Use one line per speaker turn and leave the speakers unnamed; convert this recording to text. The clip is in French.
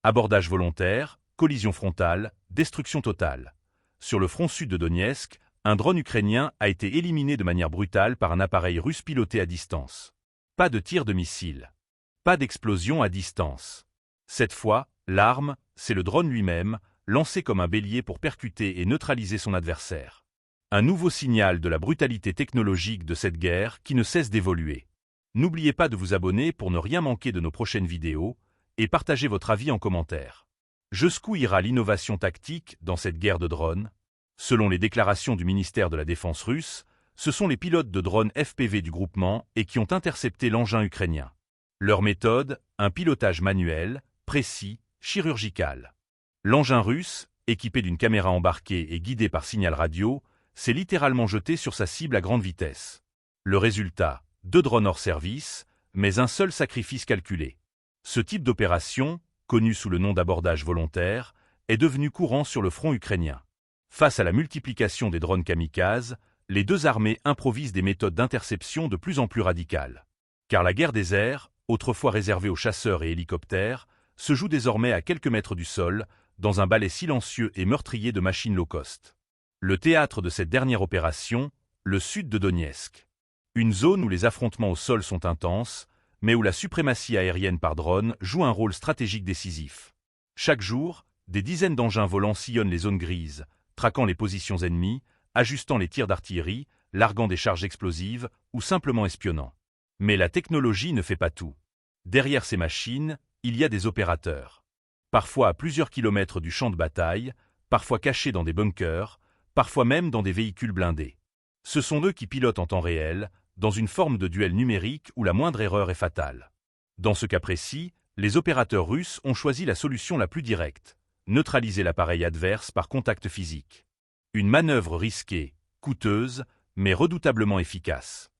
Abordage volontaire, collision frontale, destruction totale. Sur le front sud de Donetsk, un drone ukrainien a été éliminé de manière brutale par un appareil russe piloté à distance. Pas de tir de missile. Pas d'explosion à distance. Cette fois, l'arme, c'est le drone lui-même, lancé comme un bélier pour percuter et neutraliser son adversaire. Un nouveau signal de la brutalité technologique de cette guerre qui ne cesse d'évoluer. N'oubliez pas de vous abonner pour ne rien manquer de nos prochaines vidéos et partagez votre avis en commentaire. Jusqu'où ira l'innovation tactique dans cette guerre de drones? Selon les déclarations du ministère de la Défense russe, ce sont les pilotes de drones FPV du groupement et qui ont intercepté l'engin ukrainien. Leur méthode, un pilotage manuel, précis, chirurgical. L'engin russe, équipé d'une caméra embarquée et guidé par signal radio, s'est littéralement jeté sur sa cible à grande vitesse. Le résultat, 2 drones hors service, mais un seul sacrifice calculé. Ce type d'opération, connu sous le nom d'abordage volontaire, est devenu courant sur le front ukrainien. Face à la multiplication des drones kamikazes, les deux armées improvisent des méthodes d'interception de plus en plus radicales. Car la guerre des airs, autrefois réservée aux chasseurs et hélicoptères, se joue désormais à quelques mètres du sol, dans un ballet silencieux et meurtrier de machines low-cost. Le théâtre de cette dernière opération, le sud de Donetsk. Une zone où les affrontements au sol sont intenses, mais où la suprématie aérienne par drone joue un rôle stratégique décisif. Chaque jour, des dizaines d'engins volants sillonnent les zones grises, traquant les positions ennemies, ajustant les tirs d'artillerie, larguant des charges explosives ou simplement espionnant. Mais la technologie ne fait pas tout. Derrière ces machines, il y a des opérateurs. Parfois à plusieurs kilomètres du champ de bataille, parfois cachés dans des bunkers, parfois même dans des véhicules blindés. Ce sont eux qui pilotent en temps réel, dans une forme de duel numérique où la moindre erreur est fatale. Dans ce cas précis, les opérateurs russes ont choisi la solution la plus directe, neutraliser l'appareil adverse par contact physique. Une manœuvre risquée, coûteuse, mais redoutablement efficace.